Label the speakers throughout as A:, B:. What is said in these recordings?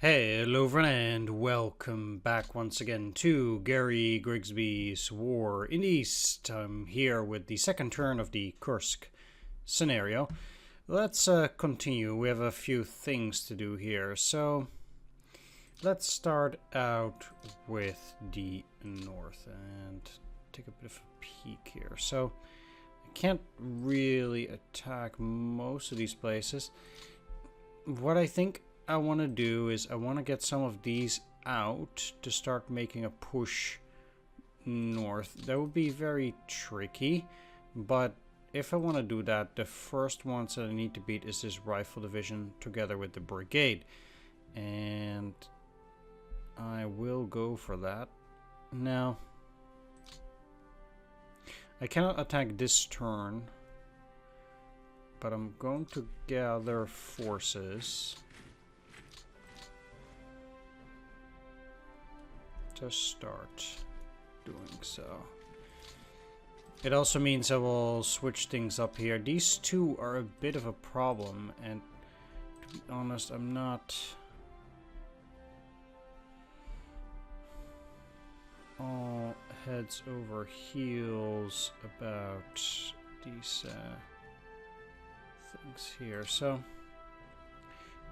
A: Hello everyone and welcome back once again to Gary Grigsby's War in the East. I'm here with the second turn of the Kursk scenario. Let's continue. We have a few things to do here. So let's start out with the north and take a bit of a peek here. So I can't really attack most of these places. What I think I want to do is I want to get some of these out to start making a push north. That would be very tricky, but if I want to do that, the first ones that I need to beat is this rifle division together with the brigade, and I will go for that. Now I cannot attack this turn, but I'm going to gather forces to start doing so. It also means I will switch things up here. These two are a bit of a problem, and to be honest, I'm not all heads over heels about these things here. So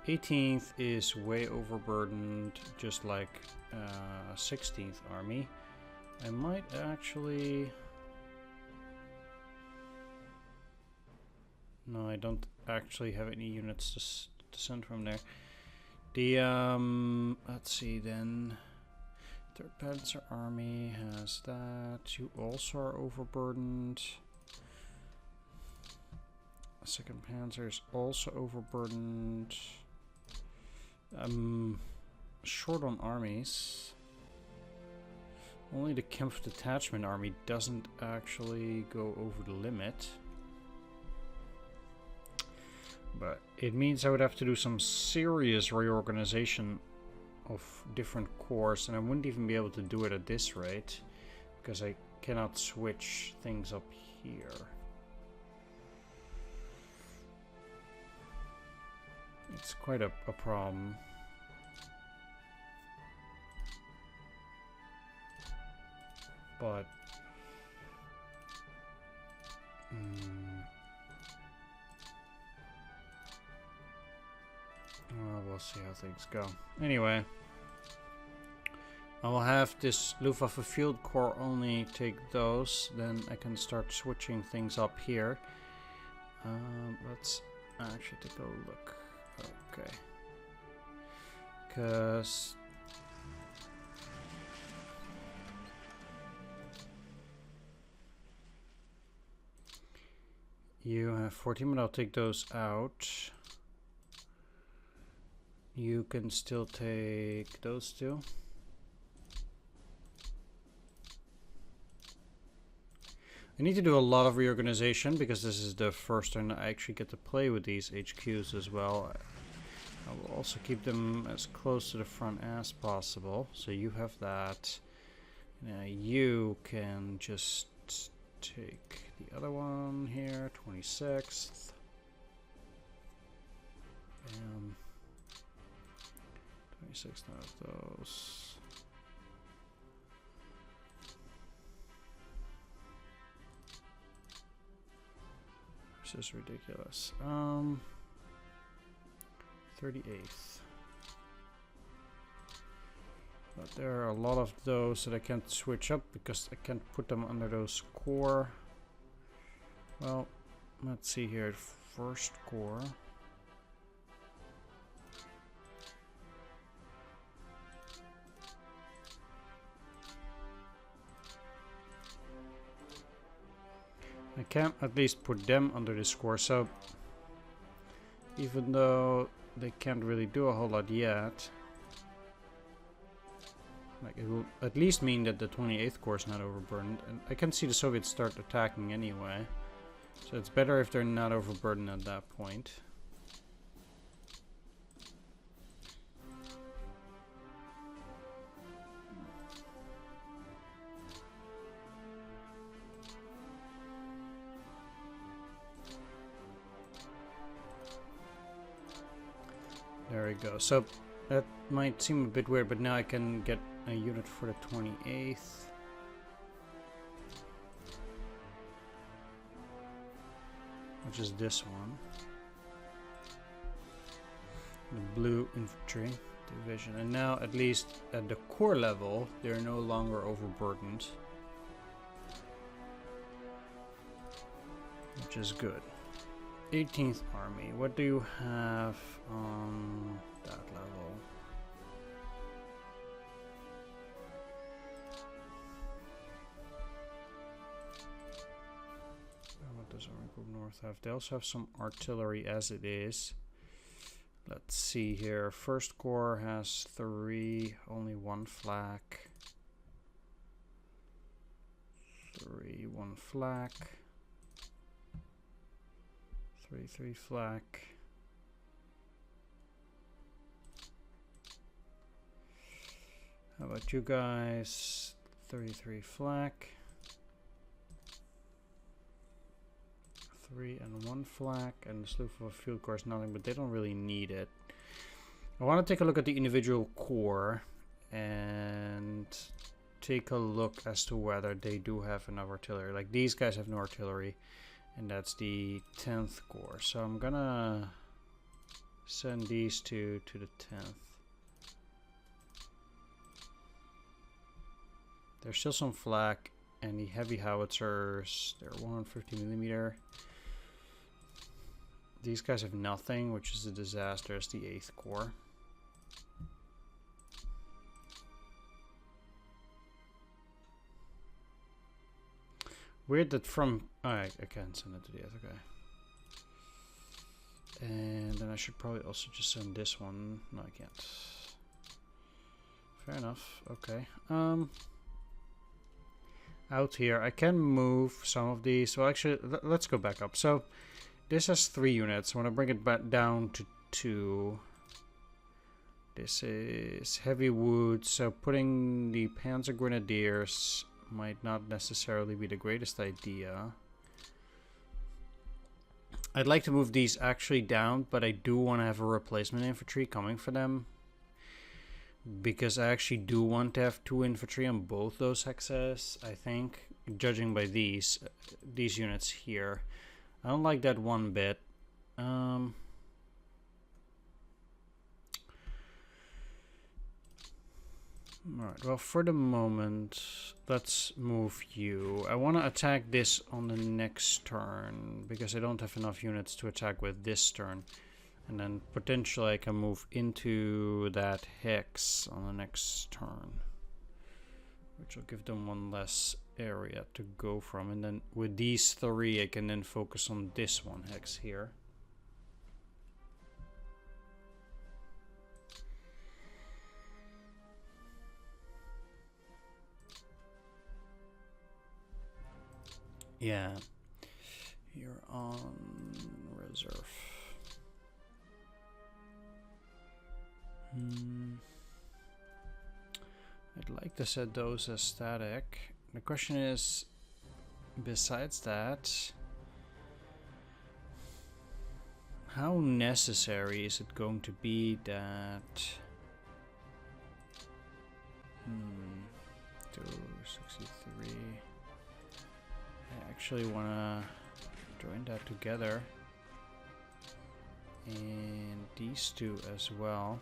A: 18th is way overburdened, just like 16th Army. I might actually... No, I don't actually have any units to send from there. The, let's see then. 3rd Panzer Army has that. You also are overburdened. 2nd Panzer is also overburdened. Short on armies. Only the Kempf Detachment Army doesn't actually go over the limit. But it means I would have to do some serious reorganization of different corps, and I wouldn't even be able to do it at this rate because I cannot switch things up here. It's quite a problem. But we'll see how things go. Anyway, I will have this Luftwaffe Field Corps only take those, then I can start switching things up here. Let's actually take a look. Okay, because you have 14, but I'll take those out. You can still take those two. I need to do a lot of reorganization because this is the first time I actually get to play with these HQs as well. I will also keep them as close to the front as possible. So you have that. Now you can just take the other one here, 26th. 26 of those. This is ridiculous. 38th. But there are a lot of those that I can't switch up because I can't put them under those core. Well, let's see here. First core. I can at least put them under this core, so even though they can't really do a whole lot yet, like it will at least mean that the 28th Corps is not overburdened, and I can see the Soviets start attacking anyway, so it's better if they're not overburdened at that point. There we go. So That might seem a bit weird, but now I can get a unit for the 28th. Which is this one. The blue infantry division. And now, at least at the core level, they're no longer overburdened. Which is good. 18th Army. What do you have on that level? What does Army Group North have? They also have some artillery as it is. Let's see here. First Corps has 3, only 1 flak. 3, 1 flak. 3 flak. How about you guys? 33 flak. 3 and 1 flak, and the slew of a field corps is nothing, but they don't really need it. I want to take a look at the individual corps and take a look as to whether they do have enough artillery. Like these guys have no artillery. And that's the 10th Corps. So I'm gonna send these two to the 10th. There's still some flak, and the heavy howitzers, they're 150mm. These guys have nothing, which is a disaster. It's the 8th Corps. Weird that from... Oh, I can't send it to the other guy. And then I should probably also just send this one. No, I can't. Fair enough. Okay. Out here, I can move some of these. So actually, let's go back up. So this has 3 units. I want to bring it back down to 2. This is heavy wood. So putting the Panzer Grenadiers might not necessarily be the greatest idea. I'd like to move these actually down, but I do want to have a replacement infantry coming for them, because I actually do want to have 2 infantry on both those hexes, I think, judging by these units here. I don't like that one bit. Alright, well, for the moment, let's move you. I want to attack this on the next turn, because I don't have enough units to attack with this turn. And then potentially I can move into that hex on the next turn, which will give them 1 less area to go from. And then with these 3, I can then focus on this 1 hex here. Yeah, you're on reserve. I'd like to set those as static. The question is, besides that, how necessary is it going to be that 263? I actually want to join that together, and these 2 as well.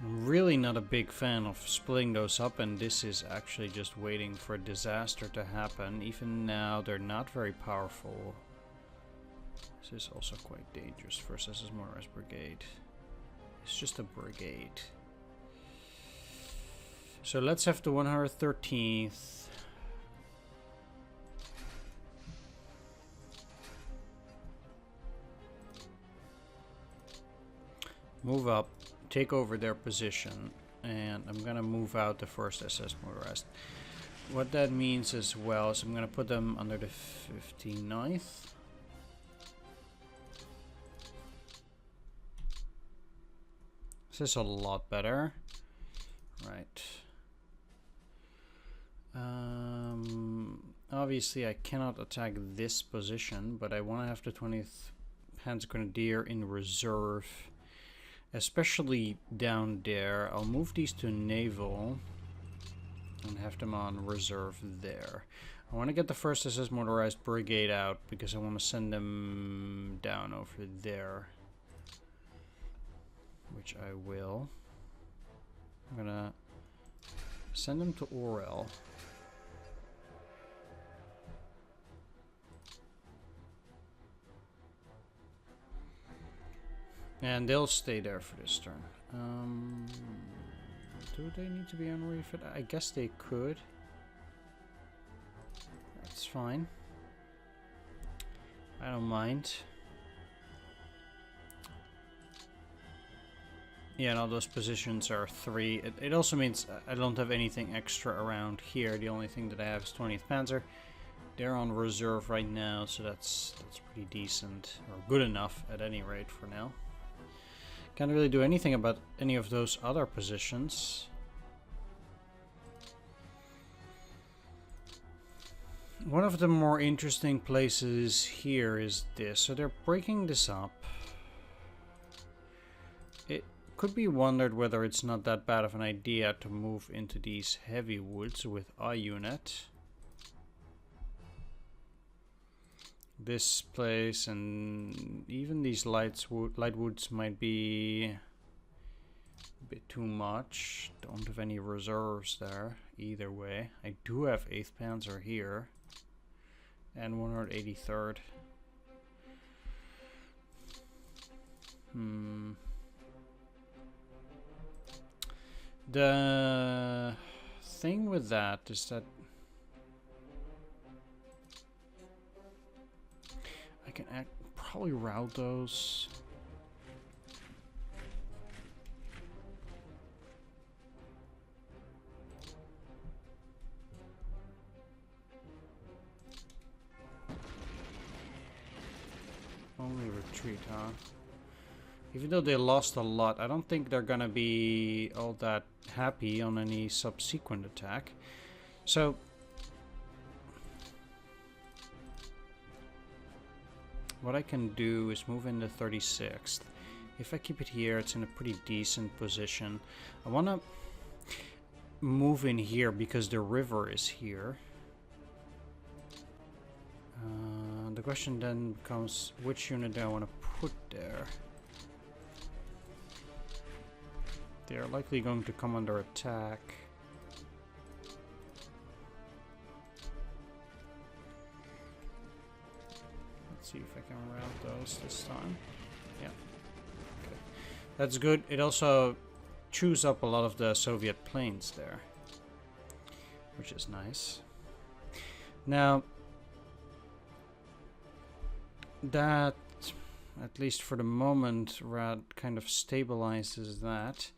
A: I'm really not a big fan of splitting those up, and this is actually just waiting for a disaster to happen. Even now, they're not very powerful. This is also quite dangerous versus this motorized brigade. It's just a brigade. So let's have the 113th. Move up, take over their position, and I'm gonna move out the 1st SS motorized. What that means as well is I'm gonna put them under the 59th. This is a lot better. Right. Obviously I cannot attack this position, but I want to have the 20th Panzer Grenadier in reserve, especially down there. I'll move these to naval and have them on reserve there. I want to get the 1st SS Motorized Brigade out because I want to send them down over there, which I will. I'm gonna send them to Orel. And they'll stay there for this turn. Do they need to be on refit? I guess they could. That's fine. I don't mind. Yeah, no, those positions are 3. It also means I don't have anything extra around here. The only thing that I have is 20th Panzer. They're on reserve right now, so that's pretty decent, or good enough at any rate for now. Can't really do anything about any of those other positions. One of the more interesting places here is this. So they're breaking this up. It could be wondered whether it's not that bad of an idea to move into these heavy woods with a unit. This place and even these light woods might be a bit too much. Don't have any reserves there either way. I do have 8th Panzer here and 183rd. The thing with that is that I can probably route those. Only retreat, huh? Even though they lost a lot, I don't think they're gonna be all that happy on any subsequent attack. So what I can do is move in the 36th. If I keep it here, it's in a pretty decent position. I want to move in here because the river is here. The question then becomes, which unit do I want to put there? They're likely going to come under attack. Let's see if I can route those this time. Yeah. Okay. That's good. It also chews up a lot of the Soviet planes there, which is nice. Now, that, at least for the moment, kind of stabilizes that.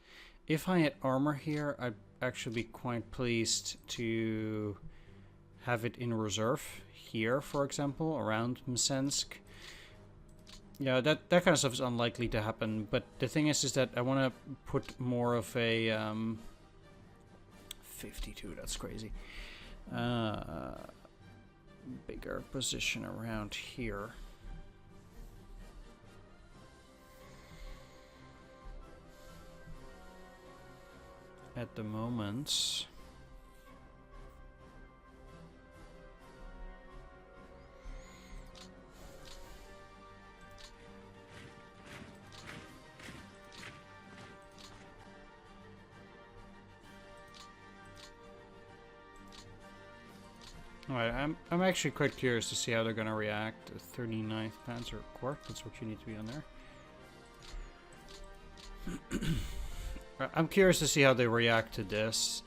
A: If I had armor here, I'd actually be quite pleased to have it in reserve here, for example, around Msensk. Yeah, that kind of stuff is unlikely to happen, but the thing is that I want to put more of a 52, that's crazy. Bigger position around here. At the moment. Alright, I'm actually quite curious to see how they're gonna react. 39th Panzer Corps, that's what you need to be on there. I'm curious to see how they react to this.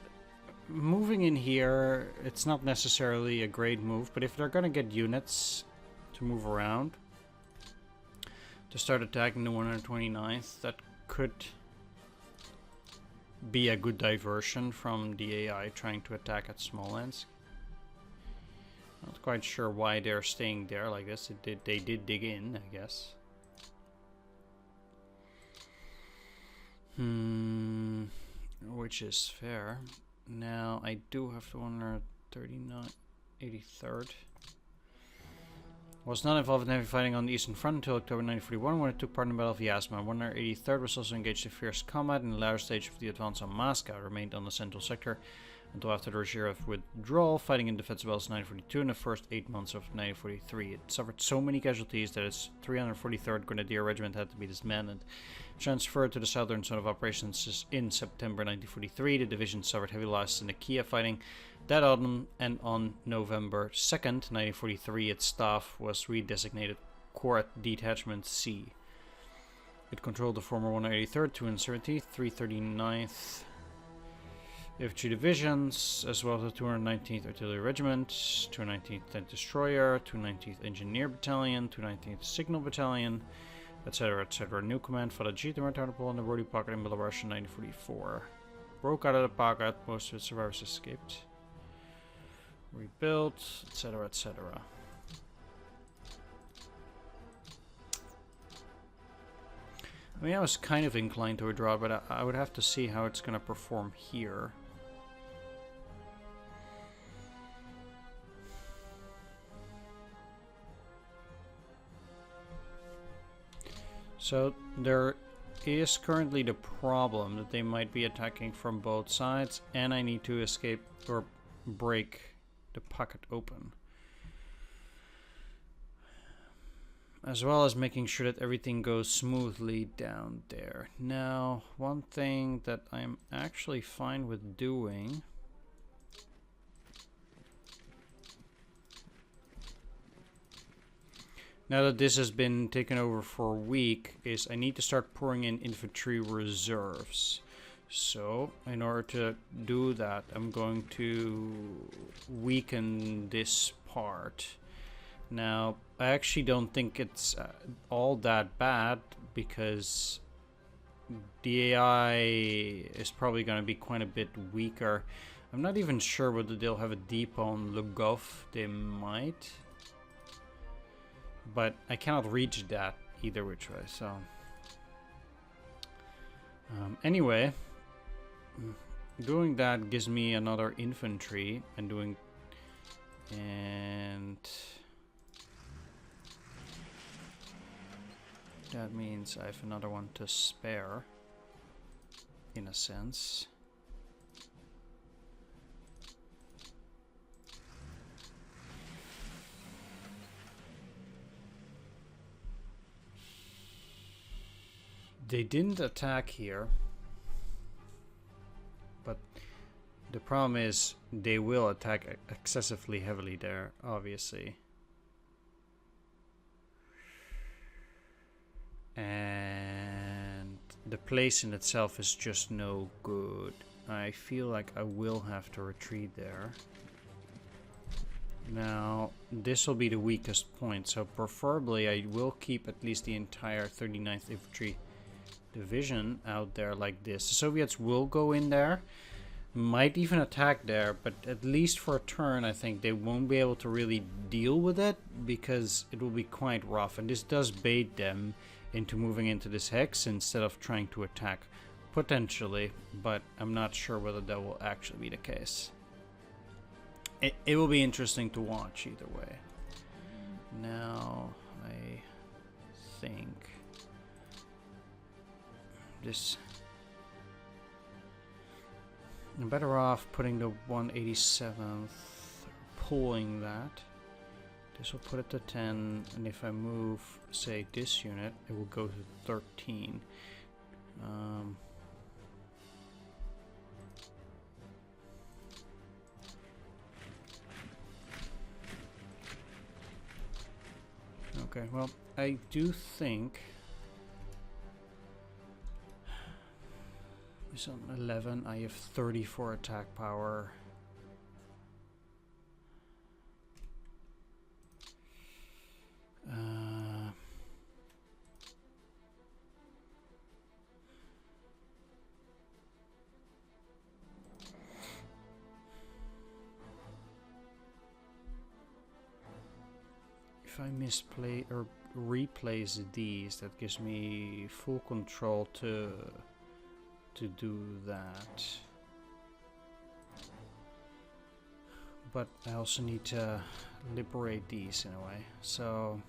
A: Moving in here, it's not necessarily a great move, but if they're gonna get units to move around to start attacking the 129th, that could be a good diversion from the AI trying to attack at Smolensk. Not quite sure why they're staying there like this. They did dig in, I guess. Which is fair. Now I do have the 139, 83rd. Was not involved in heavy fighting on the Eastern Front until October 1941 when it took part in the Battle of Yasma. 183rd was also engaged in fierce combat in the latter stage of the advance on Moscow. It remained on the central sector until after the Rozhirov withdrawal, fighting in defensive battles in 1942 and the first 8 months of 1943. It suffered so many casualties that its 343rd Grenadier Regiment had to be disbanded. Transferred to the southern zone of operations in September 1943, the division suffered heavy losses in the Kiev fighting that autumn, and on November 2nd, 1943, its staff was redesignated Corps Detachment C. It controlled the former 183rd, 270th, 339th Infantry Divisions, as well as the 219th Artillery Regiment, 219th Tank Destroyer, 219th Engineer Battalion, 219th Signal Battalion, etc., etc. New command followed G. the Maritime in the Rody Pocket in Belarus in 1944. Broke out of the pocket, most of its survivors escaped. Rebuilt, etc., etc. I mean, I was kind of inclined to withdraw, but I would have to see how it's going to perform here. So there is currently the problem that they might be attacking from both sides, and I need to escape or break the pocket open, as well as making sure that everything goes smoothly down there. Now, one thing that I'm actually fine with doing, now that this has been taken over for a week, is I need to start pouring in infantry reserves. So, in order to do that, I'm going to weaken this part. Now, I actually don't think it's all that bad, because the AI is probably going to be quite a bit weaker. I'm not even sure whether they'll have a depot on Lugov. They might. But I cannot reach that either which way, so... anyway... doing that gives me another infantry, and that means I have another one to spare, in a sense. They didn't attack here. But the problem is they will attack excessively heavily there, obviously. And the place in itself is just no good. I feel like I will have to retreat there. Now, this will be the weakest point, so preferably I will keep at least the entire 39th Infantry Division out there like this. The Soviets will go in there, might even attack there, but at least for a turn I think they won't be able to really deal with it, because it will be quite rough, and this does bait them into moving into this hex instead of trying to attack, potentially, but I'm not sure whether that will actually be the case. It will be interesting to watch either way. Now I think this, I'm better off putting the 187th, pulling that. This will put it to 10, and if I move, say, this unit, it will go to 13. Okay, well, I do think it's on 11. I have 34 attack power. If I misplay or replace these, that gives me full control to do that. But I also need to liberate these in a way. So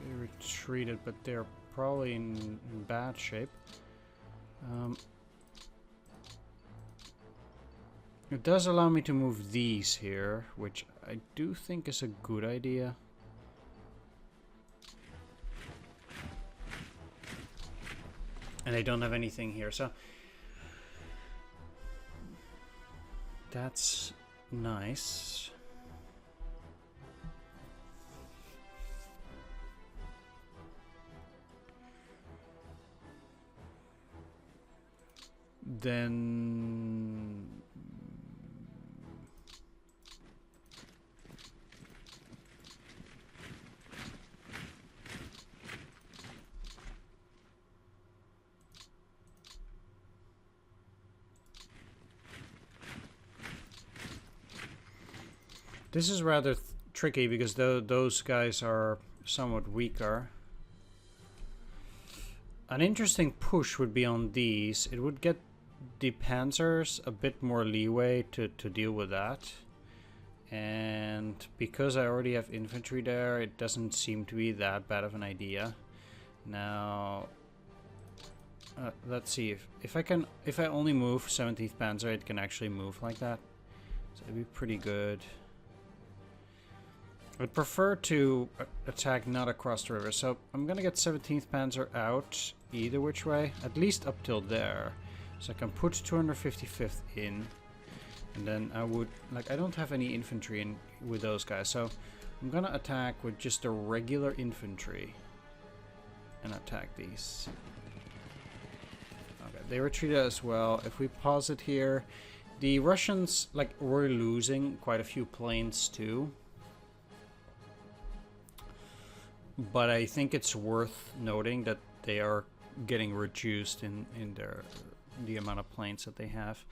A: they retreated, but they're probably in bad shape. It does allow me to move these here, which I do think is a good idea. And I don't have anything here, so that's nice. Then this is rather tricky because those guys are somewhat weaker. An interesting push would be on these. It would get the Panzers a bit more leeway to deal with that. And because I already have infantry there, it doesn't seem to be that bad of an idea. Now, let's see if I only move 17th Panzer, it can actually move like that. So it'd be pretty good. I'd prefer to attack not across the river, so I'm gonna get 17th Panzer out either which way, at least up till there. So I can put 255th in, and then I would, like, I don't have any infantry in with those guys, so I'm gonna attack with just a regular infantry and attack these. Okay, they retreated as well. If we pause it here, the Russians, like, were losing quite a few planes too. But I think it's worth noting that they are getting reduced in the amount of planes that they have.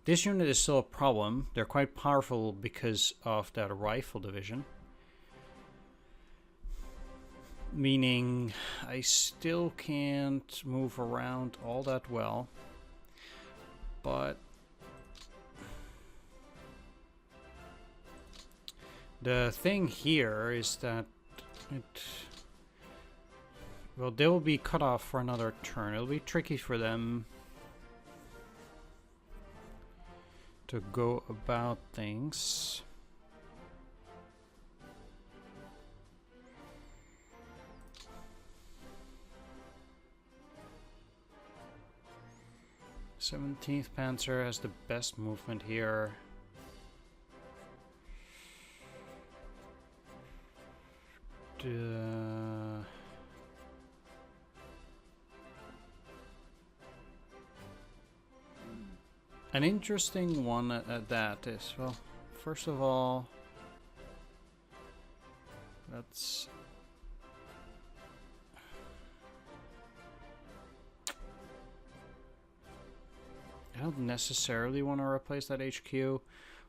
A: This unit is still a problem. They're quite powerful because of that rifle division. Meaning I still can't move around all that well. But the thing here is that well, they will be cut off for another turn. It'll be tricky for them to go about things. Seventeenth Panzer has the best movement here. An interesting one at that is, well, first of all, let's I don't necessarily want to replace that HQ,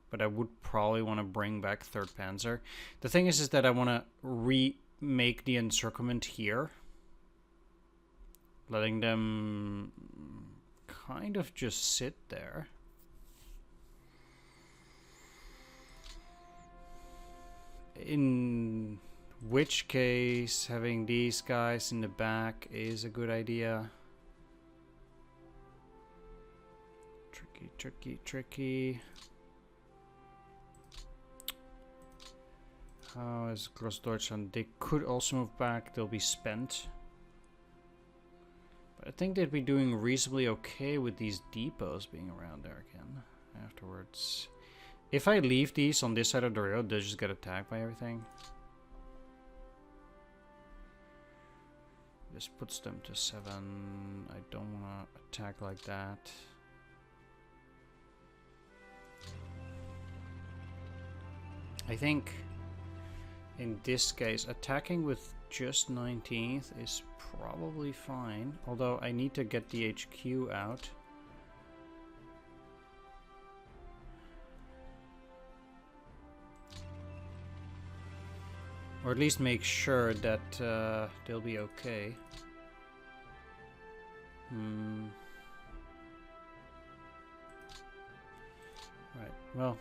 A: but I would probably want to bring back 3rd Panzer. The thing is that I want to remake the Encirclement here, letting them kind of just sit there. In which case, having these guys in the back is a good idea. Tricky, tricky, tricky. How is Grossdeutschland? They could also move back. They'll be spent. But I think they'd be doing reasonably okay with these depots being around there again afterwards. If I leave these on this side of the road, they'll just get attacked by everything. This puts them to 7. I don't want to attack like that. I think in this case, attacking with just 19th is probably fine. Although I need to get the HQ out. Or at least make sure that they'll be okay. Right, well,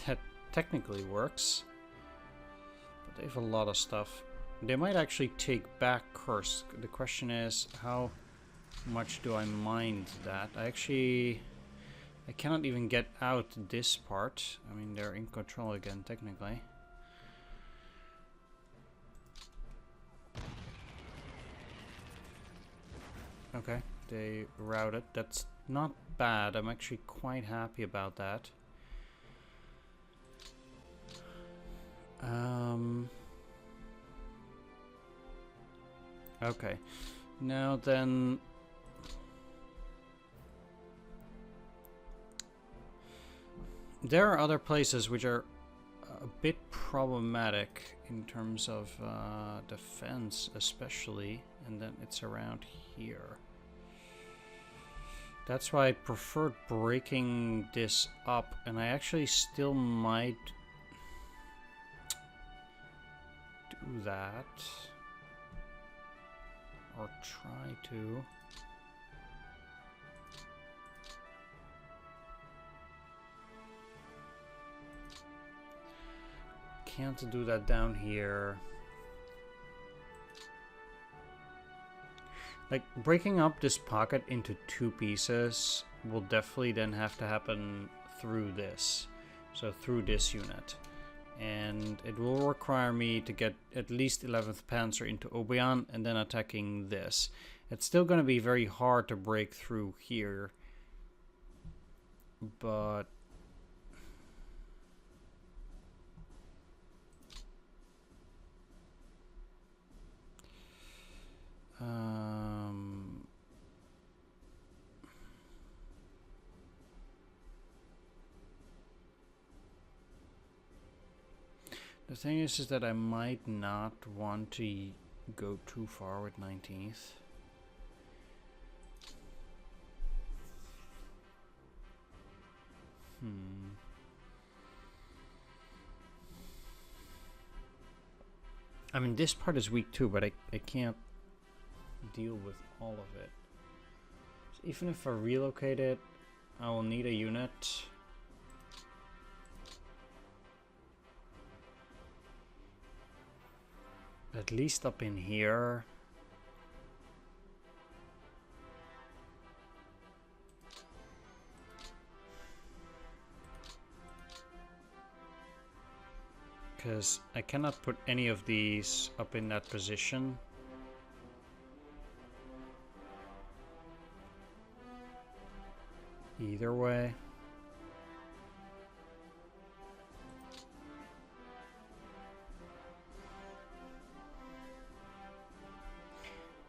A: that technically works. But they have a lot of stuff. They might actually take back Kursk. The question is, how much do I mind that? I cannot even get out this part. I mean, they're in control again, technically. Okay, they routed. That's not bad. I'm actually quite happy about that. Okay, now then, there are other places which are a bit problematic in terms of defense, especially, and then it's around here. That's why I preferred breaking this up, and I actually still might do that. Or try to. Can't do that down here. Like, breaking up this pocket into 2 pieces will definitely then have to happen through this. So through this unit. And it will require me to get at least 11th Panzer into Obion and then attacking this. It's still going to be very hard to break through here. But the thing is that I might not want to go too far with 19th. I mean, this part is weak too, but I can't deal with all of it. So even if I relocate it, I will need a unit. At least up in here. Because I cannot put any of these up in that position. Either way.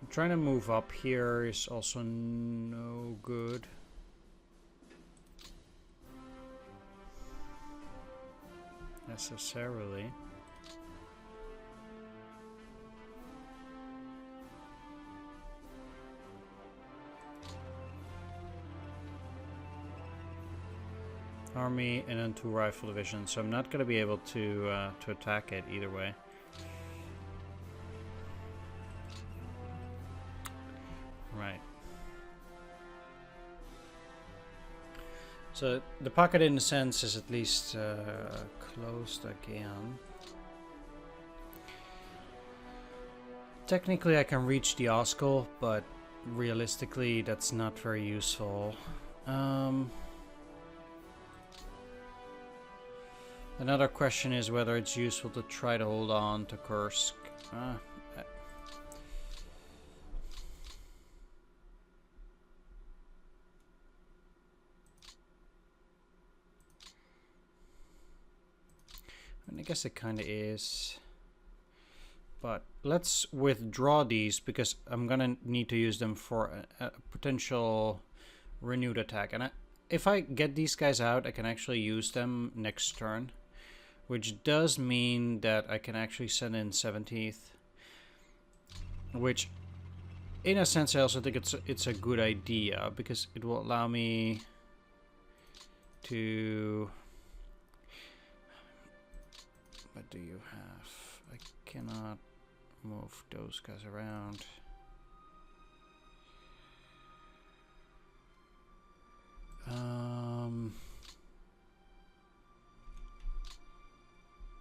A: Trying to move up here is also no good. Necessarily. Army and then 2 rifle divisions, so I'm not going to be able to attack it either way. Right. So the pocket in a sense is at least closed again. Technically I can reach the Oskal, but realistically that's not very useful. Another question is whether it's useful to try to hold on to Kursk. I guess it kind of is. But let's withdraw these because I'm going to need to use them for a potential renewed attack. And if I get these guys out, I can actually use them next turn. Which does mean that I can actually send in 17th. Which, in a sense, I also think it's a good idea. Because it will allow me to... What do you have? I cannot move those guys around.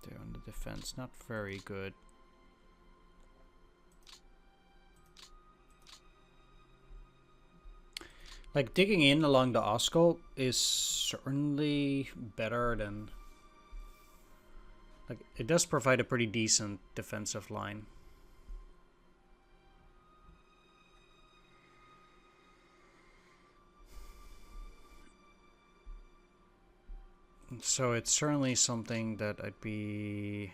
A: They're on the defense, not very good. Like, digging in along the Osco is certainly better than... Like, it does provide a pretty decent defensive line. So it's certainly something that I'd be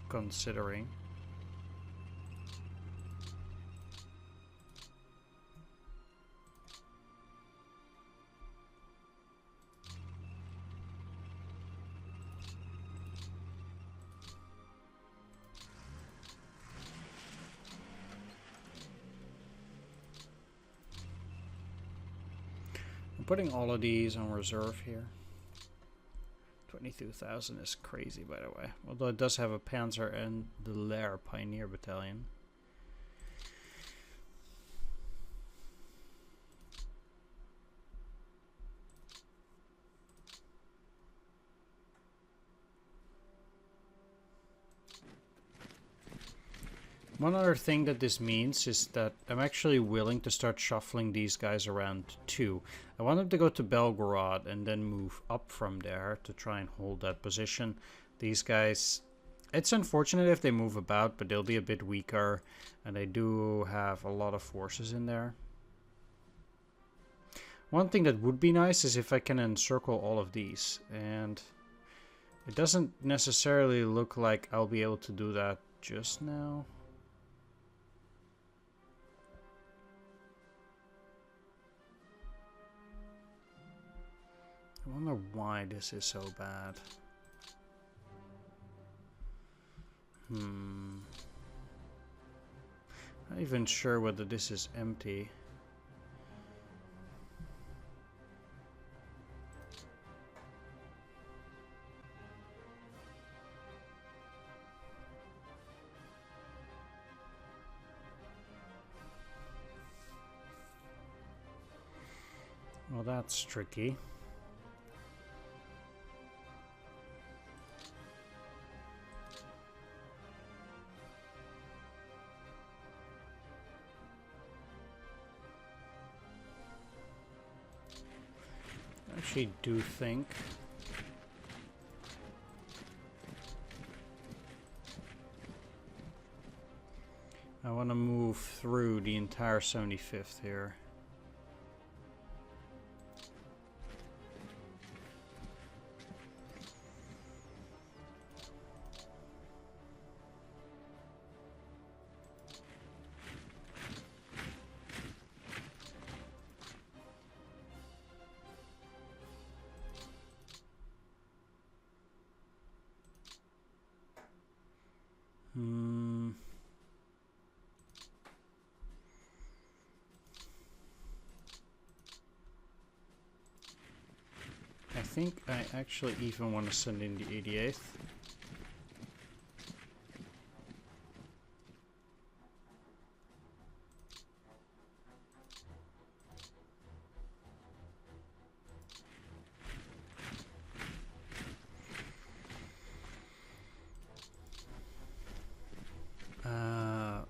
A: considering. I'm putting all of these on reserve here. 22,000 is crazy, by the way. Although it does have a Panzer and the Lair Pioneer Battalion. One other thing that this means is that I'm actually willing to start shuffling these guys around too. I want them to go to Belgorod and then move up from there to try and hold that position. These guys, it's unfortunate if they move about, but they'll be a bit weaker, and they do have a lot of forces in there. One thing that would be nice is if I can encircle all of these, and it doesn't necessarily look like I'll be able to do that just now. I wonder why this is so bad. Not even sure whether this is empty. Well, that's tricky. I actually do think I want to move through the entire 75th here. I think I actually even want to send in the 88th.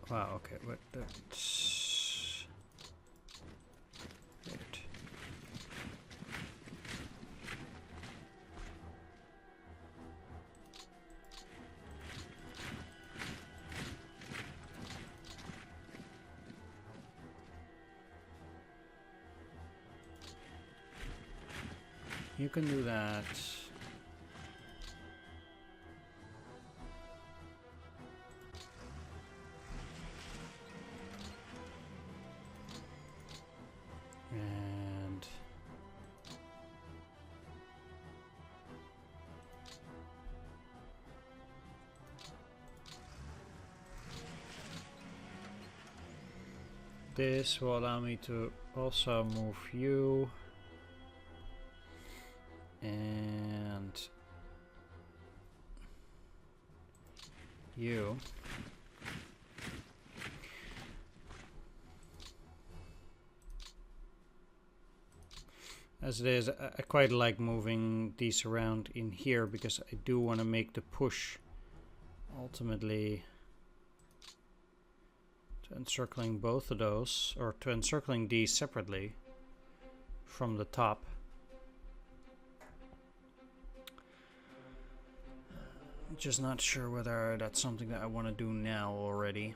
A: Wow, okay, but that's... Right. You can do that. And this will allow me to also move you. And you. As it is, I quite like moving these around in here because I do want to make the push ultimately to encircling both of those, or to encircling these separately from the top. Just not sure whether that's something that I want to do now already.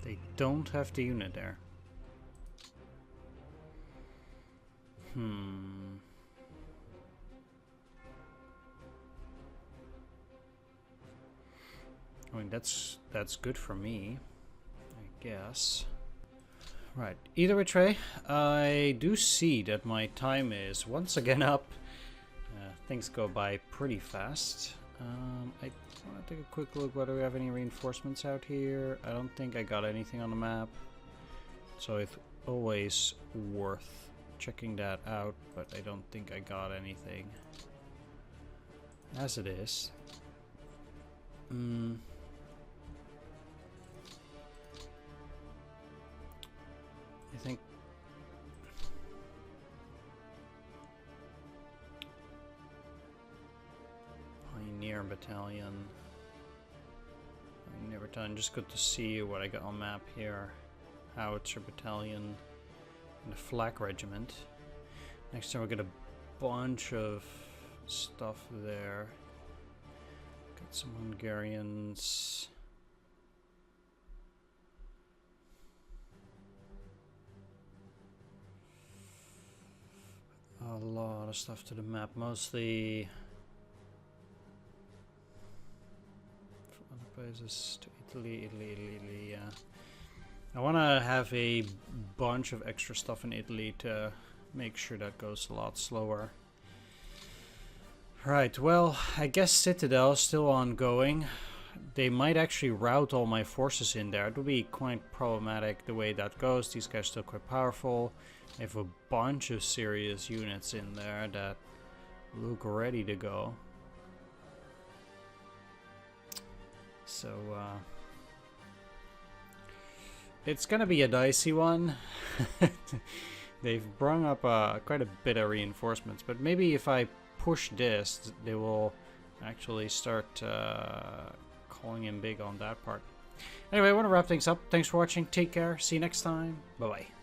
A: They don't have the unit there. I mean, that's good for me, I guess. Right, either which way, I do see that my time is once again up. Things go by pretty fast. I want to take a quick look whether we have any reinforcements out here. I don't think I got anything on the map, so it's always worth checking that out, but I don't think I got anything as it is. I think Pioneer Battalion. Pioneer Battalion, just good to see what I got on map here. Howitzer Battalion and the Flak Regiment. Next time we get a bunch of stuff there. Got some Hungarians. A lot of stuff to the map, mostly from other places to Italy, yeah. I want to have a bunch of extra stuff in Italy to make sure that goes a lot slower. Right, well, I guess Citadel is still ongoing. They might actually route all my forces in there. It would be quite problematic the way that goes. These guys are still quite powerful. I have a bunch of serious units in there that look ready to go. So, it's gonna be a dicey one. They've brung up quite a bit of reinforcements, but maybe if I push this, they will actually start calling in big on that part. Anyway, I want to wrap things up. Thanks for watching. Take care. See you next time. Bye-bye.